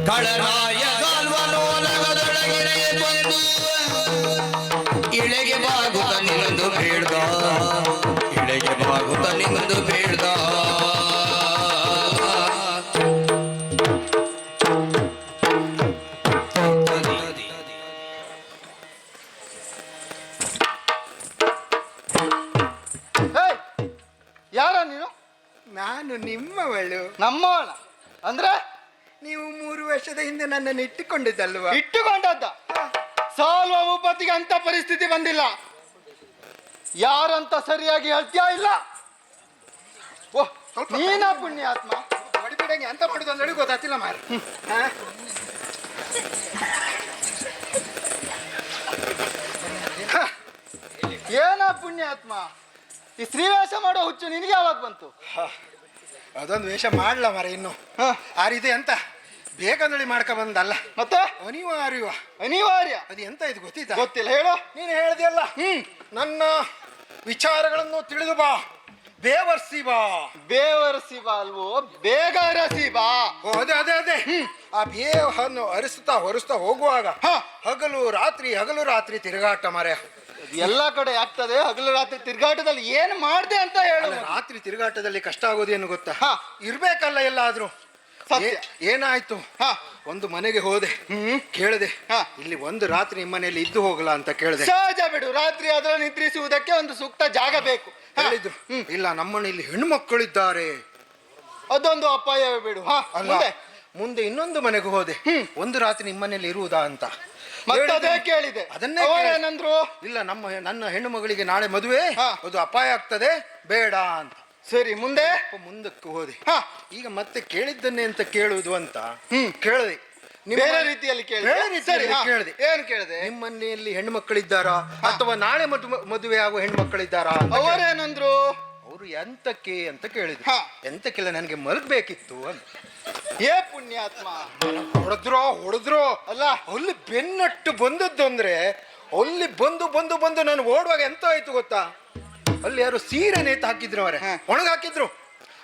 ತಳರಾಯ ಸಾಲ್ವನೋಲಗದೊಳಗಿರೆ ಬಂದು ಇಳೆಗೆ ಬಾಗುತ್ತ ನಿಂದು ಬೇಡ್ದ, ಇಳೆಗೆ ಬಾಗುತ್ತ ನಿಂದು ಬೇಡ್ದ. ಯಾರ ನೀನು? ನಾನು ನಿಮ್ಮವಳು. ನಮ್ಮವಳ ಅಂದ್ರೆ? ನೀವು 3 ವರ್ಷದ ಹಿಂದೆ ನನ್ನನ್ನು ಇಟ್ಟುಕೊಂಡಿದ್ದಲ್ವಾ? ಇಟ್ಟುಕೊಂಡದ್ದ? ಸಾಲ್ವ ಭೂಪತಿಗೆ ಅಂತ ಪರಿಸ್ಥಿತಿ ಬಂದಿಲ್ಲ. ಯಾರಂತ ಸರಿಯಾಗಿ ಹೇಳ್ತೀಯಾ? ಇಲ್ಲ ಓಹ್ ನೀನ ಪುಣ್ಯಾತ್ಮ. ಹೊಡಿಬಿಡಂಗೆ ಅಂತ ಮಾಡುದು ಅಂದ್ರೆ ಗೊತ್ತಾಗ್ತಿಲ್ಲ ಮಾರ. ಏನ ಪುಣ್ಯಾತ್ಮ, ಈ ಸ್ತ್ರೀವೇಷ ಮಾಡೋ ಹುಚ್ಚು ನಿನಗೆ ಯಾವಾಗ ಬಂತು? ಅದೊಂದು ವೇಷ ಮಾಡ್ಲ ಮರ ಇನ್ನು ಆ ರೀತಿ ಅಂತ ಬೇಕಂದಳಿ ಮಾಡ್ಕ ಬಂದಲ್ಲ, ಮತ್ತೆ ಅನಿವಾರ್ಯ. ಅನಿವಾರ್ಯ ಅದು ಎಂತ ಇದು ಗೊತ್ತಿತ್ತ? ಗೊತ್ತಿಲ್ಲ, ಹೇಳು. ನೀನು ಹೇಳ್ದೆಲ್ಲ ನನ್ನ ವಿಚಾರಗಳನ್ನು ತಿಳಿದು ಬಾ, ಬೇವರ್ಸಿ ಬಾ. ಬೇವರ್ಸಿ ಬಾ ಅಲ್ವೋ, ಬೇಗರಸಿ ಬಾ. ಅದೇ ಅದೇ ಅದೇ ಆ ಬೇವನ್ನು ಅರಿಸ್ತಾ ಹೊರಿಸ್ತಾ ಹೋಗುವಾಗ ಹಗಲು ರಾತ್ರಿ ತಿರುಗಾಟ ಮರೆ. ಎಲ್ಲ ಕಡೆ ಆಗ್ತದೆ ಹಗಲು ರಾತ್ರಿ ತಿರುಗಾಟದಲ್ಲಿ ಏನು ಮಾಡ್ದೆ ಅಂತ ಹೇಳು. ರಾತ್ರಿ ತಿರುಗಾಟದಲ್ಲಿ ಕಷ್ಟ ಆಗೋದೇನು ಗೊತ್ತಾ? ಇರ್ಬೇಕಲ್ಲ ಎಲ್ಲಾದ್ರೂ. ಏನಾಯ್ತು? ಒಂದು ಮನೆಗೆ ಹೋದೆ, ಕೇಳಿದೆ ಇಲ್ಲಿ ಒಂದು ರಾತ್ರಿ ನಿಮ್ಮನೆಯಲ್ಲಿ ಇದ್ದು ಹೋಗಲ್ಲ ಅಂತ ಕೇಳಿದೆ. ಸಹಜ ಬಿಡು, ರಾತ್ರಿ ಆದ್ರೆ ನಿದ್ರಿಸುವುದಕ್ಕೆ ಒಂದು ಸೂಕ್ತ ಜಾಗ ಬೇಕು. ಹೇಳಿದ್ರು ಇಲ್ಲ ನಮ್ಮನೆಯಲ್ಲಿ ಹೆಣ್ಣು ಮಕ್ಕಳಿದ್ದಾರೆ. ಅದೊಂದು ಅಪಾಯವೇ ಬಿಡು. ಮುಂದೆ ಇನ್ನೊಂದು ಮನೆಗೆ ಹೋದೆ, ಒಂದು ರಾತ್ರಿ ನಿಮ್ಮನೆಯಲ್ಲಿ ಇರುವುದಾ ಅಂತ ಮತ್ತೆ ಕೇಳಿದೆ. ಅದನ್ನೇ ಏನಂದ್ರು? ಇಲ್ಲ ನನ್ನ ಹೆಣ್ಣು ಮಗಳಿಗೆ ನಾಳೆ ಮದುವೆ, ಅದು ಅಪಾಯ ಆಗ್ತದೆ, ಬೇಡ ಅಂತ. ಸರಿ, ಮುಂದಕ್ಕೆ ಹೋದೆ. ಈಗ ಮತ್ತೆ ಕೇಳಿದ್ದನ್ನೇ ಅಂತ ಕೇಳುವುದು ಅಂತ ಕೇಳಿದೆ. ಬೇರೆ ರೀತಿಯಲ್ಲಿ ಕೇಳಿದೆ. ಏನ್ ಕೇಳಿದೆ? ನಿಮ್ಮ ಮನೆಯಲ್ಲಿ ಹೆಣ್ಣು ಮಕ್ಕಳಿದ್ದಾರಾ ಅಥವಾ ನಾಳೆ ಮದುವೆ ಆಗುವ ಹೆಣ್ಣು ಮಕ್ಕಳಿದ್ದಾರಾ? ಅವರೇನಂದ್ರು? ಅವರು ಎಂತಕ್ಕೆ ಅಂತ ಕೇಳಿದ್ರು. ಎಂತಕ್ಕಿಲ್ಲ, ನನಗೆ ಮಲಗಬೇಕಿತ್ತು ಅಂತ. ಏ ಪುಣ್ಯಾತ್ಮ, ಹೊಡೆದ್ರೋ ಅಲ್ಲ, ಅಲ್ಲಿ ಬೆನ್ನಟ್ಟು ಬಂದದ್ದು ಅಂದ್ರೆ ಅಲ್ಲಿ ಬಂದು ನಾನು ಓಡುವಾಗ ಎಂತ ಆಯ್ತು ಗೊತ್ತಾ? ಅಲ್ಲಿ ಯಾರು ಸೀರೆ ನೇತು ಹಾಕಿದ್ರು, ಅವರೇ ಒಣಗಾಕಿದ್ರು.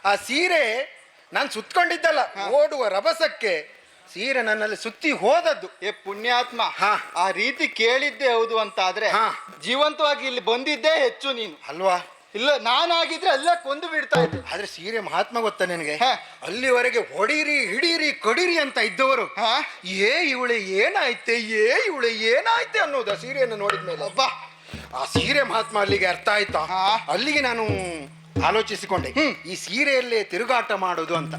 ಆ ಸೀರೆ ನಾನು ಸುತ್ಕೊಂಡಿದ್ದಲ್ಲ, ಓಡುವ ರಭಸಕ್ಕೆ ಸೀರೆ ನನ್ನಲ್ಲಿ ಸುತ್ತಿ ಹೋದದ್ದು. ಏ ಪುಣ್ಯಾತ್ಮ, ಆ ರೀತಿ ಕೇಳಿದ್ದೆ ಹೌದು ಅಂತ ಆದ್ರೆ ಜೀವಂತವಾಗಿ ಇಲ್ಲಿ ಬಂದಿದ್ದೇ ಹೆಚ್ಚು ನೀನು ಅಲ್ವಾ? ಇಲ್ಲ, ನಾನಾಗಿದ್ರೆ ಅಲ್ಲೇ ಕೊಂದು ಬಿಡ್ತಾ ಇದ್ದೆ. ಆದ್ರೆ ಸೀರೆ ಮಹಾತ್ಮ ಗೊತ್ತಾ ನಿನಗೆ? ಅಲ್ಲಿವರೆಗೆ ಹೊಡೀರಿ ಹಿಡೀರಿ ಕಡೀರಿ ಅಂತ ಇದ್ದವರು ಇವಳೆ ಏನಾಯ್ತೆ ಅನ್ನೋದು ಆ ಸೀರೆಯನ್ನು ನೋಡಿದ್ಮೇಲೆ. ಅಬ್ಬಾ, ಆ ಸೀರೆ ಮಹಾತ್ಮ ಅಲ್ಲಿಗೆ ಅರ್ಥ ಆಯ್ತಾ? ಅಲ್ಲಿಗೆ ನಾನು ಆಲೋಚಿಸಿಕೊಂಡೆ, ಈ ಸೀರೆಯಲ್ಲೇ ತಿರುಗಾಟ ಮಾಡೋದು ಅಂತ.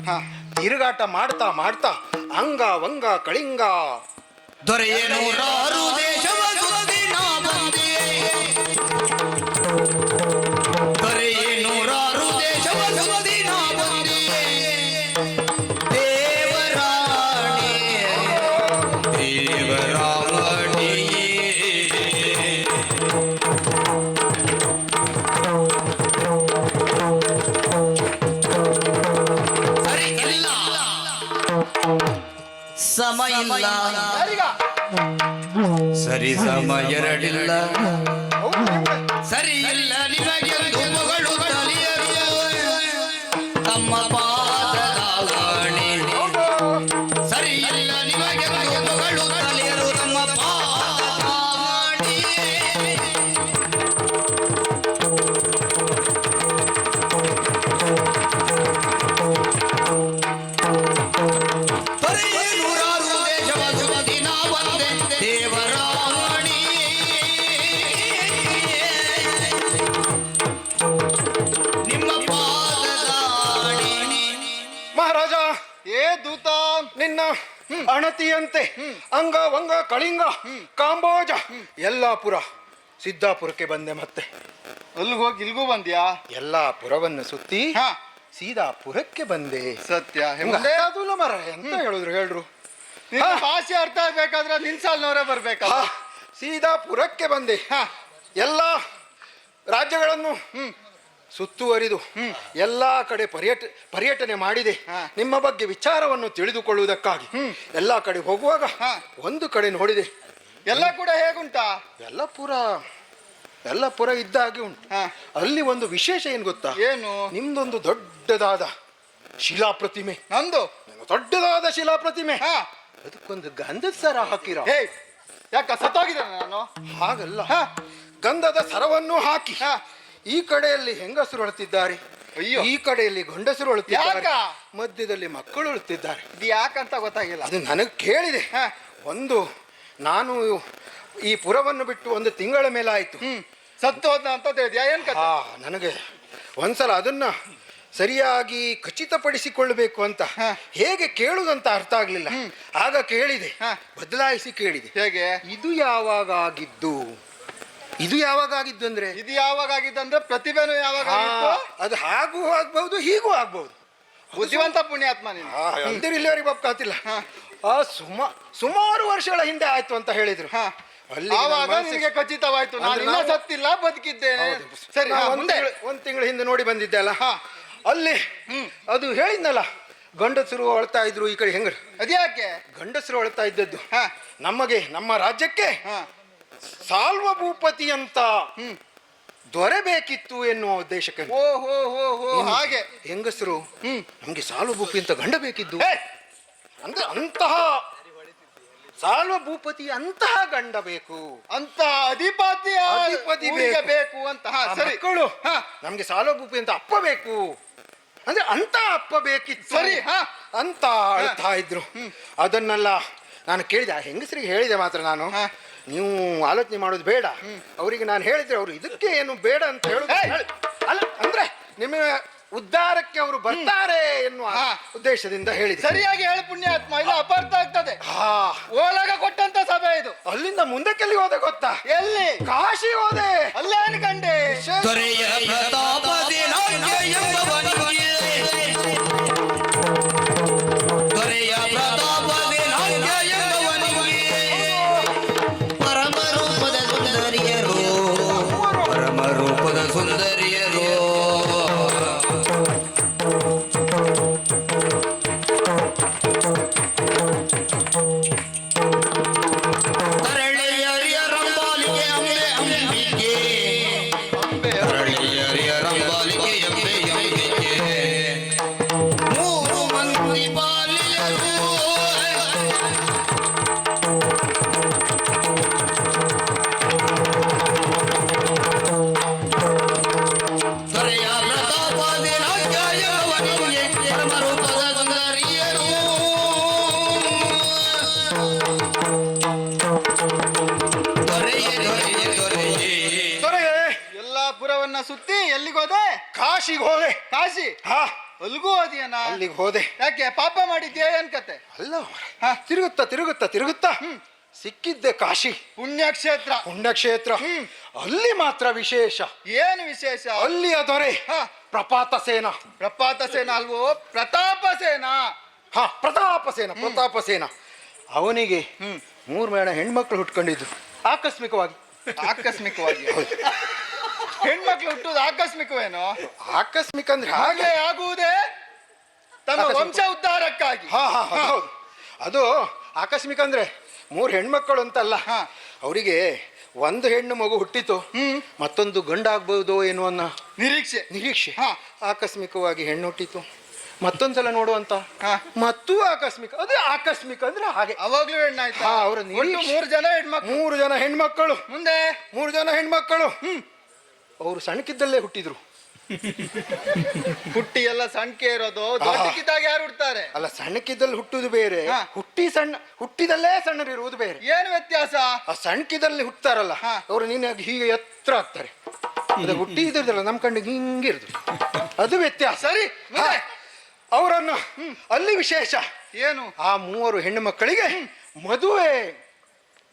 ತಿರುಗಾಟ ಮಾಡ್ತಾ ಮಾಡ್ತಾ ಅಂಗ ವಂಗ ಕಳಿಂಗ ದೊರೆಯನೂರಾರು ದೇಶವ ಸುದ್ದಿ ನಾ ಬಂದೆ, ದೊರೆಯನೂರಾರು ದೇಶವ ಸುದ್ದಿ ನಾ ಬಂದೆ, ದೇವರಾಣಿ ಸರಿ ಇಲ್ಲ ಸಮಯ ಇಲ್ಲ, ಸರಿ ಸಮ ಎರಡಿಲ್ಲ, ಸರಿ ಇಲ್ಲ ನಿಮಗೆಂದು ಮಗಳು ತಲಿಯರು ತಮ್ಮ ಪಾದದಾಣಿ, ಸರಿ ಇಲ್ಲ ನಿಮಗೆಂದು ಮಗಳು ತಲಿಯರು ತಮ್ಮ ಪಾದದಾಣಿ. ನೂರಾರು ದೇಶವ ಸುಮದಿ ನಾ ಬಂದೆ, ದೇವರಾಣಿ ನಿಮ್ಮ ಪಾದದಾಣಿ. ಮಹಾರಾಜ, ಏ ದೂತ, ನಿನ್ನ ಅಣತಿಯಂತೆ ಅಂಗ ವಂಗ ಕಳಿಂಗ ಕಾಂಬೋಜ ಯಲ್ಲಾಪುರ ಸಿದ್ದಾಪುರಕ್ಕೆ ಬಂದೆ. ಮತ್ತೆ ಅಲ್ಲಿಗೆ ಹೋಗಿ ಇಲ್ಗೂ ಬಂದ್ಯಾ? ಎಲ್ಲಾ ಪುರವನ್ನು ಸುತ್ತಿ ಸೀದಾಪುರಕ್ಕೆ ಬಂದೆ. ಸತ್ಯ ಅದಲ್ಲ ಮರ, ಎಂತ ಹೇಳಿದ್ರು ಹೇಳ್ರು. ಭಾಷೆ ಅರ್ಥ ಆಗ್ಬೇಕಾದ್ರೆ ನಿನ್ ಸಾಲ್ನವರೇ ಬರ್ಬೇಕಲ್ಲ. ಸೀದಾಪುರಕ್ಕೆ ಬಂದೆ. ಎಲ್ಲ ರಾಜ್ಯಗಳನ್ನು ಸುತ್ತುವರಿದು ಎಲ್ಲಾ ಕಡೆ ಪರ್ಯಟನೆ ಮಾಡಿದೆ. ನಿಮ್ಮ ಬಗ್ಗೆ ವಿಚಾರವನ್ನು ತಿಳಿದುಕೊಳ್ಳುವುದಕ್ಕಾಗಿ ಎಲ್ಲಾ ಕಡೆ ಹೋಗುವಾಗ ಒಂದು ಕಡೆ ನೋಡಿದೆ. ಎಲ್ಲ ಕೂಡ ಹೇಗುಂಟಾ? ಎಲ್ಲ ಪುರ ಇದ್ದ ಹಾಗೆ ಉಂಟು. ಅಲ್ಲಿ ಒಂದು ವಿಶೇಷ ಏನ್ ಗೊತ್ತಾ? ಏನು? ನಿಮ್ದೊಂದು ದೊಡ್ಡದಾದ ಶಿಲಾ ಪ್ರತಿಮೆ. ನಂದು ದೊಡ್ಡದಾದ ಶಿಲಾ ಪ್ರತಿಮೆ ಅದಕ್ಕೊಂದು ಗಂಧದ ಸರ ಹಾಕಿರೋ. ಹೇ ಯಾಕ ಸತ್ತೋಗಿದ್ದೇನೆ ನಾನು? ಹಾಗಲ್ಲ, ಹಾ. ಗಂಧದ ಸರವನ್ನು ಹಾಕಿ ಹಾ. ಈ ಕಡೆಯಲ್ಲಿ ಹೆಂಗಸರು ಅಳುತ್ತಿದ್ದಾರೆ, ಅಯ್ಯೋ. ಈ ಕಡೆಯಲ್ಲಿ ಗಂಡಸರು ಅಳುತ್ತಿದ್ದಾರೆ, ಯಾಕ? ಮಧ್ಯದಲ್ಲಿ ಮಕ್ಕಳು ಅಳುತ್ತಿದ್ದಾರೆ. ಇದು ಯಾಕಂತ ಗೊತ್ತಾಗಿಲ್ಲ. ಅದು ನನಗೆ ಕೇಳಿದೆ. ಹಾ. ಒಂದು ನಾನು ಈ ಪುರವನ್ನು ಬಿಟ್ಟು 1 ತಿಂಗಳ ಮೇಲೆ ಆಯ್ತು. ಸತ್ತು ಹೋದ್ನ ಅಂತ ತಿಳಿದ್ಯಾ? ಏನ್ ಕಥೆ? ನನಗೆ ಒಂದ್ಸಲ ಅದನ್ನ ಸರಿಯಾಗಿ ಖಚಿತಪಡಿಸಿಕೊಳ್ಳಬೇಕು ಅಂತ ಹೇಗೆ ಕೇಳುದಂತ ಅರ್ಥ ಆಗ್ಲಿಲ್ಲ. ಆಗ ಕೇಳಿದೆ, ಬದಲಾಯಿಸಿ ಕೇಳಿದೆ. ಹೇಗೆ? ಇದು ಯಾವಾಗ ಆಗಿದ್ದು? ಇದು ಯಾವಾಗ ಆಗಿದ್ದು ಅಂದ್ರೆ ಇದು ಯಾವಾಗ ಆಗಿದ್ದಂದ್ರೆ ಪ್ರತಿಭೆನು ಯಾವಾಗ ಆಗಿತ್ತು? ಅದು ಹಾಗೂ ಆಗ್ಬಹುದು, ಹೀಗೂ ಆಗ್ಬಹುದು. ಬುದ್ಧಿವಂತ ಪುಣ್ಯಾತ್ಮ ನೀನು. ಇಲ್ಲಿವರೆಗೆ ಬಪ್ಪಾತಿಲ್ಲ. ಸುಮಾರು ವರ್ಷಗಳ ಹಿಂದೆ ಆಯ್ತು ಅಂತ ಹೇಳಿದ್ರು. ಅಲ್ಲಿ ಆವಾಗ ನಿನಗೆ ಖಚಿತವಾಯ್ತು ನಾನು ಇನ್ನೂ ಸತ್ತಿಲ್ಲ, ಬದುಕಿದ್ದೇನೆ. ಸರಿ, ಮುಂದೆ 1 ತಿಂಗಳ ಹಿಂದೆ ನೋಡಿ ಬಂದಿದ್ದೆ ಅಲ್ಲ, ಅಲ್ಲಿ ಅದು ಹೇಳಿದ್ನಲ್ಲ, ಗಂಡಸರು ಅಳ್ತಾ ಇದ್ರು ಈ ಕಡೆ ಹೆಂಗರು. ಅದ್ಯಾಕೆ? ಗಂಡಸರು ಅಳ್ತಾ ಇದ್ದದ್ದು ನಮಗೆ, ನಮ್ಮ ರಾಜ್ಯಕ್ಕೆ ಸಾಲ್ವ ಭೂಪತಿ ಅಂತ ದೊರೆಬೇಕಿತ್ತು ಎನ್ನುವ ಉದ್ದೇಶಕ್ಕೆ. ಹಾಗೆ ಹೆಂಗಸರು ನಮ್ಗೆ ಸಾಲ್ವ ಭೂಪತಿ ಅಂತ ಗಂಡ ಬೇಕಿದ್ದು ಅಂದ್ರೆ ಅಂತಹ ಸಾಲ್ವ ಭೂಪತಿ ಅಂತಹ ಗಂಡ ಬೇಕು, ಅಂತ ಅಧಿಪತಿ ಬೇಕು ಅಂತ. ಮಕ್ಕಳು ನಮ್ಗೆ ಸಾಲ್ವ ಭೂಪತಿ ಅಂತ ಅಪ್ಪ ಬೇಕು ಅಂದ್ರೆ ಅಂತ ಅಪ್ಪ ಬೇಕಿತ್ತು. ಸರಿ ಅಂತ ಅಳ್ತಾ ಇದ್ರು. ಅದನ್ನೆಲ್ಲ ನಾನು ಕೇಳಿದೆ, ಆ ಹೆಂಗಸರಿಗೆ ಹೇಳಿದೆ ಮಾತ್ರ ನಾನು, ನೀವು ಆಲೋಚನೆ ಮಾಡೋದು ಬೇಡ. ಅವರಿಗೆ ನಾನು ಹೇಳಿದ್ರೆ ಅವರು ಇದಕ್ಕೆ ಏನು ಬೇಡ ಅಂತ ಹೇಳುದು ಅಲ್ಲ, ಅಂದ್ರೆ ನಿಮ್ಮ ಉದ್ಧಾರಕ್ಕೆ ಅವರು ಬರ್ತಾರೆ ಎನ್ನುವ ಉದ್ದೇಶದಿಂದ ಹೇಳಿದೆ. ಸರಿಯಾಗಿ ಹೇಳಿ ಪುಣ್ಯಾತ್ಮ, ಇಲ್ಲ ಅಪಾರ್ಥ ಆಗ್ತದೆ. ಓಲಾಗ ಕೊಟ್ಟಂತ ಸಭೆ ಇದು. ಅಲ್ಲಿಂದ ಮುಂದಕ್ಕೆಲ್ಲಿ ಹೋದೆ ಗೊತ್ತಾ? ಎಲ್ಲಿ? ಕಾಶಿ ಹೋದೆ. ಅಲ್ಲೇನು ಕಂಡೆ? ದೊರೆಯ ಪ್ರತಾಪದಿ ನಾಟ್ಯ ಎಂಬವನಿಗೆ, ದೊರೆಯ ಪ್ರತಾಪದಿ ನಾಟ್ಯ ಎಂಬವನಿಗೆ ಪರಮರೂಪದ ಸುಂದರಿಯರು, ಪರಮರೂಪದ ಸುಂದರಿಯರು ಸುತ್ತಿ ಎಲ್ಲಿಗೋದೆ? ಕಾಶಿಗೆ ಹೋದೆ. ಕಾಶಿ? ಅಲ್ಗೂ ಹೋದಿಯನ? ಅಲ್ಲಿಗೆ ಹೋದೆ. ಯಾಕೆ, ಪಾಪ ಮಾಡಿದ್ಯಾ ಏನ್ ಕತೆ? ಅಲ್ಲ, ತಿರುಗುತ್ತಾ ಸಿಕ್ಕಿದ್ದೆ ಕಾಶಿ. ಪುಣ್ಯಕ್ಷೇತ್ರ. ಪುಣ್ಯಕ್ಷೇತ್ರ. ಅಲ್ಲಿ ಮಾತ್ರ ವಿಶೇಷ. ಏನು ವಿಶೇಷ? ಅಲ್ಲಿಯ ದೊರೆ ಪ್ರಪಾತ ಸೇನ. ಪ್ರಪಾತ ಸೇನ ಅಲ್ವೋ, ಪ್ರತಾಪ ಸೇನ. ಪ್ರತಾಪ ಸೇನ. ಅವನಿಗೆ 3 ಹೆಣ್ಮಕ್ಳು ಹುಟ್ಕೊಂಡಿದ್ದು ಆಕಸ್ಮಿಕವಾಗಿ. ಹೆಣ್ಮಕ್ಳು ಹುಟ್ಟುದು ಆಕಸ್ಮಿಕವೇನೋ? ಆಕಸ್ಮಿಕ ಅಂದ್ರೆ ಹಾಗೆ ಆಗುವುದೇ ತಮ್ಮ ವಂಶ ಉದ್ಧಾರಕ್ಕಾಗಿ. ಅದು ಆಕಸ್ಮಿಕ ಅಂದ್ರೆ 3 ಹೆಣ್ಮಕ್ಕಳು ಅಂತಲ್ಲ, ಅವರಿಗೆ 1 ಹೆಣ್ಣು ಮಗು ಹುಟ್ಟಿತು, ಮತ್ತೊಂದು ಗಂಡಾಗ್ಬಹುದು ಎನ್ನುವ ನಿರೀಕ್ಷೆ. ಆಕಸ್ಮಿಕವಾಗಿ ಹೆಣ್ಣು ಹುಟ್ಟಿತು, ಮತ್ತೊಂದ್ಸಲ ನೋಡುವಂತ, ಮತ್ತೂ ಆಕಸ್ಮಿಕ. ಅದೇ ಆಕಸ್ಮಿಕ ಅಂದ್ರೆ ಹಾಗೆ. ಅವಾಗ್ಲೂ ಹೆಣ್ಣಾಯ್ತು. ಅವರ 3 ಜನ ಹೆಣ್ಮಕ್ಳು. 3 ಜನ ಹೆಣ್ಮಕ್ಕಳು. ಮುಂದೆ 3 ಜನ ಹೆಣ್ಮಕ್ಕಳು. ಅವರು ಸಣ್ಣಕ್ಕಿದ್ದಲ್ಲೇ ಹುಟ್ಟಿದ್ರು. ಹುಟ್ಟಿ ಎಲ್ಲ ಸಣ್ಣಕ್ಕೆ ಇರೋದು, ದೊಡ್ಡಕ್ಕಿದ್ದಾಗ ಯಾರು ಹುಡ್ತಾರೆ? ಅಲ್ಲ, ಸಣ್ಣಕ್ಕಿದ್ದಲ್ಲಿ ಹುಟ್ಟುದು ಬೇರೆ, ಹುಟ್ಟಿದಲ್ಲೇ ಸಣ್ಣರಿರುವುದು ಬೇರೆ. ಏನು ವ್ಯತ್ಯಾಸ? ಆ ಸಣ್ಣಕ್ಕಿದ್ದಲ್ಲಿ ಹುಟ್ತಾರಲ್ಲ ಅವರು ನಿನಗೆ ಹೀಗೆ ಎತ್ತರ ಆಗ್ತಾರೆ. ಹುಟ್ಟಿ ಇದ್ರದಲ್ಲ ನಮ್ ಕಣ್ಣಿಗೆ ಹಿಂಗಿರುದು, ಅದು ವ್ಯತ್ಯಾಸ. ಸರಿ, ಅವರನ್ನು ಅಲ್ಲಿ ವಿಶೇಷ ಏನು? ಆ 3 ಹೆಣ್ಣು ಮಕ್ಕಳಿಗೆ ಮದುವೆ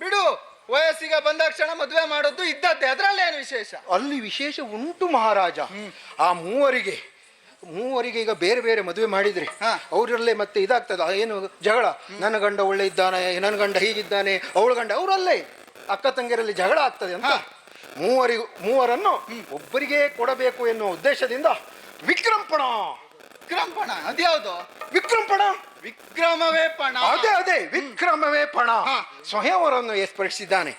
ಬಿಡು, ವಯಸ್ಸಿಗೆ ಬಂದಾಕ್ಷಣ ಮದುವೆ ಮಾಡೋದು ಇದ್ದದ್ದೇ, ಅದ್ರಲ್ಲೇನು ವಿಶೇಷ? ಅಲ್ಲಿ ವಿಶೇಷ ಉಂಟು ಮಹಾರಾಜ. ಆ ಮೂವರಿಗೆ ಈಗ ಬೇರೆ ಬೇರೆ ಮದುವೆ ಮಾಡಿದ್ರೆ ಅವರಲ್ಲೇ ಮತ್ತೆ ಇದಾಗ್ತದೆ, ಏನು ಜಗಳ. ನನ್ನ ಗಂಡ ಒಳ್ಳೆ ಇದ್ದಾನೆ, ನನ್ನ ಗಂಡ ಹೀಗಿದ್ದಾನೆ, ಅವಳ ಗಂಡ, ಅವರಲ್ಲೇ ಅಕ್ಕ ತಂಗಿಯರಲ್ಲಿ ಜಗಳ ಆಗ್ತದೆ ಅಂತ ಮೂವರನ್ನು ಒಬ್ಬರಿಗೆ ಕೊಡಬೇಕು ಎನ್ನುವ ಉದ್ದೇಶದಿಂದ ವಿಕ್ರಂಪಣ. ಅದ್ಯಾವುದು ವಿಕ್ರಮವೇ ಪಣ? ಅದೇ ವಿಕ್ರಮವೇ ಪಣ. ಸ್ವಯಂವರವನ್ನು ಏರ್ಪಡಿಸಿದ್ದಾನೆ.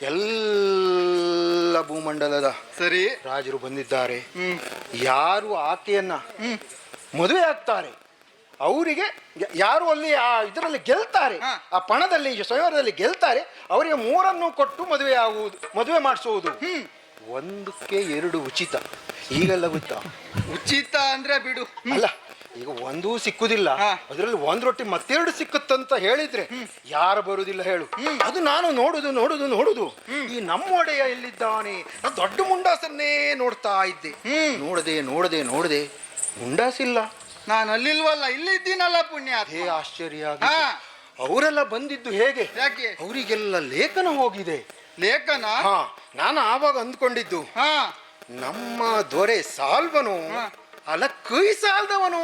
ಎಲ್ಲ ಭೂಮಂಡಲದ ಸರಿ ರಾಜರು ಬಂದಿದ್ದಾರೆ. ಯಾರು ಆಕೆಯನ್ನ ಮದುವೆ ಆಗ್ತಾರೆ ಅವರಿಗೆ ಯಾರು ಅಲ್ಲಿ ಆ ಇದರಲ್ಲಿ ಗೆಲ್ತಾರೆ, ಆ ಪಣದಲ್ಲಿ ಸ್ವಯಂವರದಲ್ಲಿ ಗೆಲ್ತಾರೆ, ಅವರಿಗೆ 3 ಕೊಟ್ಟು ಮದುವೆ ಮಾಡಿಸುವುದು. 1ಕ್ಕೆ 2 ಉಚಿತ. ಈಗೆಲ್ಲ ಗೊತ್ತಾ? ಉಚಿತ ಅಂದ್ರೆ ಬಿಡು. ಅಲ್ಲ, ಈಗ 1 ಸಿಕ್ಕುದಿಲ್ಲ, ಅದರಲ್ಲಿ 1 ರೊಟ್ಟಿ ಮತ್ತೆರಡು ಸಿಕ್ಕುತ್ತಂತ ಹೇಳಿದ್ರೆ ಯಾರು ಬರುದಿಲ್ಲ ಹೇಳು? ಅದು ನಾನು ನೋಡುದು ಈ ನಮ್ಮ ಒಡೆಯ ಎಲ್ಲಿದ್ದಾನೆ, ನಾನು ದೊಡ್ಡ ಮುಂಡಾಸನ್ನೇ ನೋಡ್ತಾ ಇದ್ದೆ. ನೋಡದೆ ಮುಂಡಾಸಿಲ್ಲ. ನಾನು ಅಲ್ಲಿಲ್ವಲ್ಲ, ಇಲ್ಲಿದ್ದೀನಲ್ಲ ಪುಣ್ಯ. ಅದೇ ಆಶ್ಚರ್ಯ. ಅವರೆಲ್ಲ ಬಂದಿದ್ದು ಹೇಗೆ? ಯಾಕೆ? ಅವರಿಗೆಲ್ಲ ಲೇಖನ ಹೋಗಿದೆ. ಲೇಖನ? ನಾನು ಆವಾಗ ಅಂದ್ಕೊಂಡಿದ್ದು ನಮ್ಮ ದೊರೆ ಸಾಲ್ವನು ಅಲ್ಲ ಕೈ ಸಾಲ್ದವನು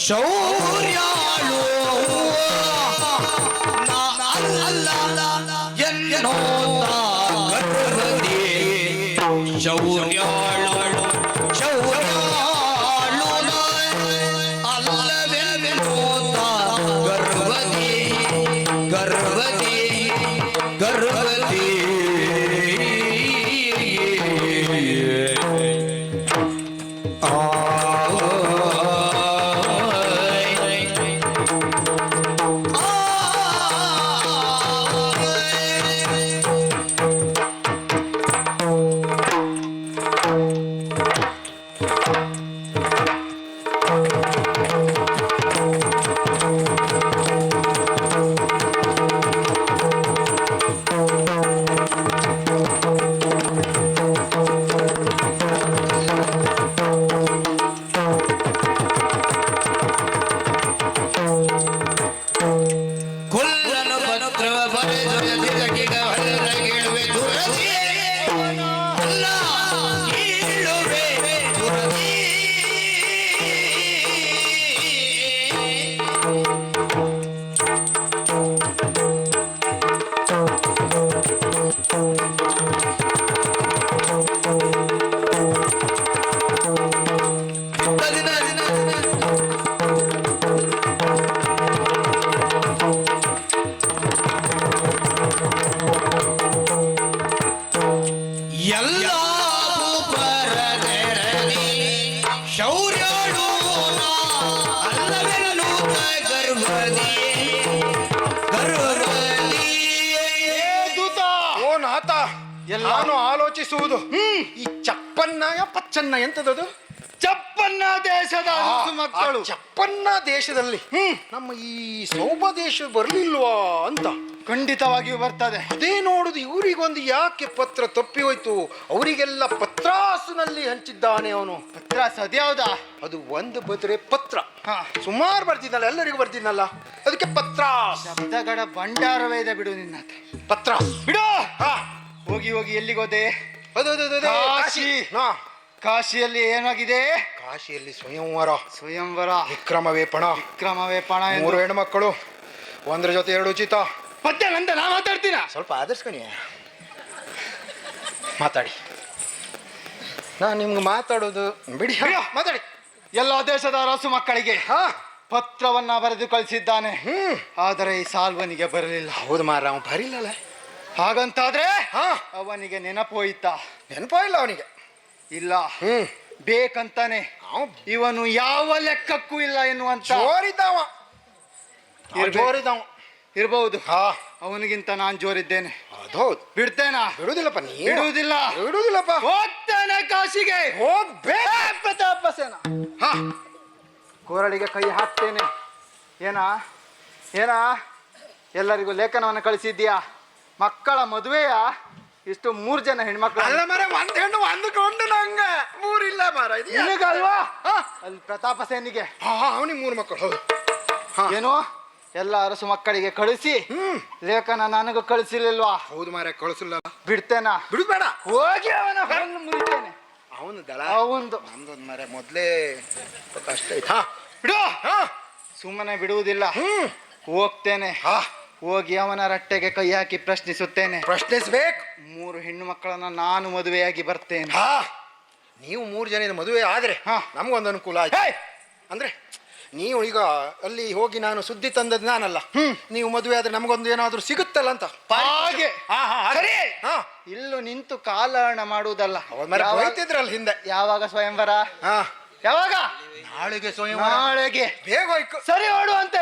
ಶೌರ್ಯಾಳು ಎನ್ನೋತ ಗರ್ಭದಿ ಶೌರ್ಯಾಳು ಶೌರ್ಯಾಳು ಅಲ್ಲವೆನ್ನೋತ ಗರ್ಭದಿ ಗರ್ಭದಿ ಗರ್ಭದಿ ಕೊಲ್ಲನು ಪತ್ರವ ಬರೆದು ಜಗತ್ತಿಗ ಹೊರಗಿಡುವೆ ದುರದಿ ಅಲ್ಲ ಕೀಳುವೆ ದುರದಿ ಎಲ್ಲ ಪರದೆರಲಿ ಶೌರ್ಯಾಳು ಅಲ್ಲವೆನ್ನು ಗರ್ಭದಿ ಗರ್ಭದಿ ದೂತ ಓ ನಾಥ ಎಲ್ಲ ನಾನು ಆಲೋಚಿಸುವುದು ಈ ಚಪ್ಪನ್ನ ಪಚ್ಚನ್ನ ಎಂತದದು ಚಪ್ಪನ್ನ ದೇಶದ ಅರಸು ಮಕ್ಕಳು ಆ ಚಪ್ಪನ್ನ ದೇಶದಲ್ಲಿ ನಮ್ಮ ಈ ಸೌಭ ದೇಶ ಬರ್ಲಿಲ್ವಾ ಅಂತ ಖಂಡಿತವಾಗಿಯೂ ಬರ್ತದೆ. ಅದೇ ನೋಡುದು ಇವರಿಗೊಂದು ಯಾಕೆ ಪತ್ರ ತಪ್ಪಿ ಹೋಯ್ತು ಅವರಿಗೆಲ್ಲ ಪತ್ರಾಸುನಲ್ಲಿ ಹಂಚಿದ್ದಾನೆ ಅವನು. ಪತ್ರ ಸದ್ಯಾವ್ದಾ? ಅದು ಒಂದು ಬದ್ರೆ ಪತ್ರ ಹಾ. ಸುಮಾರು ಬರ್ತಿದ್ನಲ್ಲ ಎಲ್ಲರಿಗೂ ಬರ್ತಿದ್ನಲ್ಲ ಅದಕ್ಕೆ ಪತ್ರ ಶಬ್ದಗಡ ಭಂಡಾರವೇ ಇದೆ ಬಿಡು ನಿನ್ನ ಪತ್ರ ಬಿಡು. ಹಾ ಹೋಗಿ ಹೋಗಿ ಎಲ್ಲಿಗೋದೆ? ಅದು ಕಾಶಿ. ಕಾಶಿಯಲ್ಲಿ ಏನಾಗಿದೆ? ಕಾಶಿಯಲ್ಲಿ ಸ್ವಯಂವರ ಸ್ವಯಂವರ ವಿಕ್ರಮವೇ ಪಣ ವಿಕ್ರಮವೇ ಪಣ ಎಂದು. 3 ಹೆಣ್ಮಕ್ಕಳು ಒಂದ್ರ ಜೊತೆ 2 ಉಚಿತ. ಮತ್ತೆ ನಂದ ನಾ ಮಾತಾಡ್ತೀನ ಸ್ವಲ್ಪ ಆದರ್ಸ್ಕಣಿ ಮಾತಾಡಿ. ನಾನು ನಿಮ್ಗೆ ಮಾತಾಡೋದು ಬಿಡಿ. ಬಿಡು. ಮಾತಾಡಿ. ಎಲ್ಲ ದೇಶದ ಅರಸು ಮಕ್ಕಳಿಗೆ ಹಾ ಪತ್ರವನ್ನ ಬರೆದು ಕಳಿಸಿದ್ದಾನೆ. ಆದರೆ ಈ ಸಾಲ್ವನಿಗೆ ಬರಲಿಲ್ಲ. ಹೌದು ಮಾರ ಅವನು ಬರಿಲ್ಲಲ್ಲ. ಹಾಗಂತಾದ್ರೆ ಹಾ ಅವನಿಗೆ ನೆನಪೋಯ್ತಾ? ನೆನಪೋ ಇಲ್ಲ ಅವನಿಗೆ. ಇಲ್ಲ, ಬೇಕಂತಾನೆ ಇವನು ಯಾವ ಲೆಕ್ಕಕ್ಕೂ ಇಲ್ಲ ಎನ್ನುವಂತ ಜೋರಿದ್ದಾವ ಜೋರಿದ್ದಾವ ಇರಬಹುದು. ಹಾ ಅವನಿಗಿಂತ ನಾನ್ ಜೋರಿದ್ದೇನೆ. ಅದೌದು. ಬಿಡ್ತೇನಾ? ಬಿಡುದಿಲ್ಲಪ್ಪ ನೀ ಬಿಡುವುದಿಲ್ಲ. ಬಿಡುದಿಲ್ಲಪ್ಪ. ಹೋಗ್ತೇನೆ ಕಾಶಿಗೆ. ಪ್ರತಾಪಸೇನ ಹಾ ಕೋರಳಿಗೆ ಕೈ ಹಾಕ್ತೇನೆ. ಏನಾ ಏನಾ ಎಲ್ಲರಿಗೂ ಲೇಖನವನ್ನು ಕಳಿಸಿದ್ಯಾ? ಮಕ್ಕಳ ಮದುವೆಯ ಇಷ್ಟು 3 ಜನ ಹೆಣ್ಮಕ್ಳು. ಅಲ್ಲ ಮರ ಒಂದ್ ಹೆಣ್ಣು ಅಂದುಕೊಂಡು ನಂಗ 3 ಇಲ್ಲ ಮಾರ. ನಿನಗಲ್ವಾ? ಅಲ್ಲಿ ಪ್ರತಾಪಸೇನಿಗೆ ಅವನಿಗೆ 3 ಮಕ್ಕಳು. ಹೌದು. ಏನು ಎಲ್ಲ ಅರಸು ಮಕ್ಕಳಿಗೆ ಕಳಿಸಿ ಲೇಖನ ನನಗೂ ಕಳಿಸಿರ್ಲಿಲ್ವಾ? ಹೌದು ಮಾರ ಕಳಿಸಿಲ್ಲ. ಬಿಡ್ತೇನಾ? ಬಿಡುದು ಬೇಡ. ಹೋಗಿ ಅವನ ಹೊರನ್ನು ಮುರಿತೇನೆ. ಅವನು ದಳ ಅವಂದು ನಮ್ದೊಂದು ಮರ ಮೊದ್ಲೇ ಕಷ್ಟ ಐತೆ. ಬಿಡು. ಸುಮ್ಮನೆ ಬಿಡುವುದಿಲ್ಲ. ಹೋಗ್ತೇನೆ. ಹೋಗಿ ಅವನ ರಟ್ಟೆಗೆ ಕೈ ಹಾಕಿ ಪ್ರಶ್ನಿಸುತ್ತೇನೆ. ಪ್ರಶ್ನಿಸ್ಬೇಕು. 3 ಹೆಣ್ಣು ಮಕ್ಕಳನ್ನ ನಾನು ಮದುವೆಯಾಗಿ ಬರ್ತೇನೆ. ನೀವು 3 ಜನ ಮದುವೆ ಆದ್ರೆ ನಮ್ಗೊಂದು ಅನುಕೂಲ ಆಯ್ತು. ಅಂದ್ರೆ ನೀವು ಈಗ ಅಲ್ಲಿ ಹೋಗಿ ನಾನು ಸುದ್ದಿ ತಂದದ್ದು ನಾನಲ್ಲ. ನೀವು ಮದುವೆ ಆದ್ರೆ ನಮಗೊಂದು ಏನಾದ್ರೂ ಸಿಗುತ್ತಲ್ಲ ಅಂತ. ಹಾಗೆ ಸರಿ. ಇಲ್ಲೂ ನಿಂತು ಕಾಲಹರಣ ಮಾಡುವುದಲ್ಲ. ಹೋಯ್ತಿದ್ರಲ್ಲ ಹಿಂದೆ. ಯಾವಾಗ ಸ್ವಯಂವರ? ಯಾವಾಗ? ನಾಳೆಗೆ ಸ್ವಯಂವರ. ನಾಳೆಗೆ ಬೇಗ ಹೋಯ್ಕು. ಸರಿ, ಓಡುವಂತೆ.